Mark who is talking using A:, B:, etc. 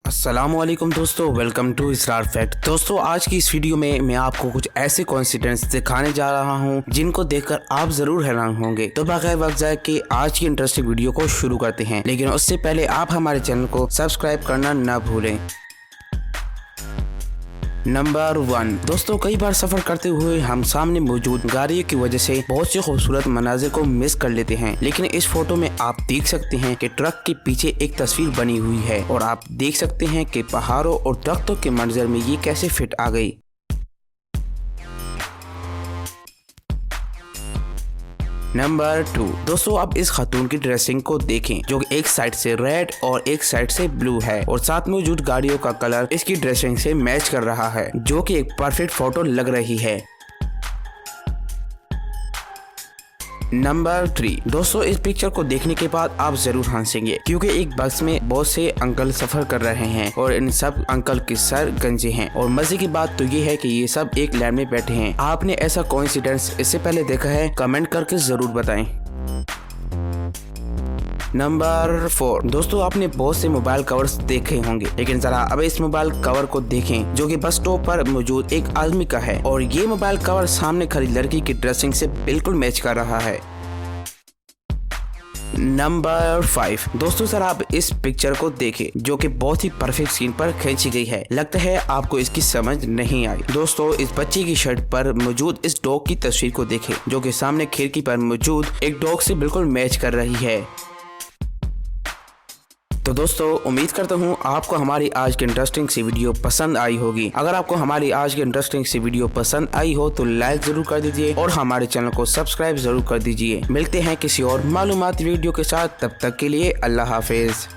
A: अस्सलामुअलैकुम दोस्तों, welcome to Israr fact. दोस्तों, आज की इस वीडियो में मैं आपको कुछ ऐसे कोइंसिडेंस दिखाने जा रहा हूं जिनको देखकर आप जरूर हैरान होंगे। तो बगैर वक्त जाए कि आज की इंटरेस्टिंग वीडियो को शुरू करते हैं, लेकिन उससे पहले आप हमारे चैनल को सब्सक्राइब करना न भूलें। नंबर 1 दोस्तों, कई बार सफर करते हुए हम सामने मौजूद गाड़ियों की वजह से बहुत से खूबसूरत मनाजिर को मिस कर लेते हैं, लेकिन इस फोटो में आप देख सकते हैं कि ट्रक के पीछे एक तस्वीर बनी हुई है और आप देख सकते हैं कि पहाड़ों और दरख्तों के मंजर में ये कैसे फिट आ गई। नंबर 2 दोस्तों, अब इस खातून की ड्रेसिंग को देखें जो एक साइड से रेड और एक साइड से ब्लू है और साथ में मौजूद गाड़ियों का कलर इसकी ड्रेसिंग से मैच कर रहा है, जो कि एक परफेक्ट फोटो लग रही है। नंबर 3 दोस्तों, इस पिक्चर को देखने के बाद आप जरूर हंसेंगे क्योंकि एक बस में बहुत से अंकल सफर कर रहे हैं और इन सब अंकल के सर गंजे हैं और मजे की बात तो ये है कि ये सब एक लाइन में बैठे हैं। आपने ऐसा कोइंसिडेंस इससे पहले देखा है? कमेंट करके जरूर बताएं। नंबर 4 दोस्तों, आपने बहुत से मोबाइल कवर्स देखे होंगे, लेकिन जरा अब इस मोबाइल कवर को देखें जो कि बस स्टॉप पर मौजूद एक आदमी का है और ये मोबाइल कवर सामने खड़ी लड़की की ड्रेसिंग से बिल्कुल मैच कर रहा है। नंबर 5 दोस्तों, सर आप इस पिक्चर को देखें जो कि बहुत ही परफेक्ट सीन पर खींची गई है। लगता है आपको इसकी समझ नहीं आई। दोस्तों, इस बच्चे की शर्ट पर मौजूद इस डॉग की तस्वीर को देखें जो कि सामने खिड़की पर मौजूद एक डॉग से बिल्कुल मैच कर रही है। तो दोस्तों, उम्मीद करता हूँ आपको हमारी आज की इंटरेस्टिंग सी वीडियो पसंद आई होगी। अगर आपको हमारी आज की इंटरेस्टिंग सी वीडियो पसंद आई हो तो लाइक जरूर कर दीजिए और हमारे चैनल को सब्सक्राइब जरूर कर दीजिए। मिलते हैं किसी और मालूमाती वीडियो के साथ, तब तक के लिए अल्लाह हाफिज।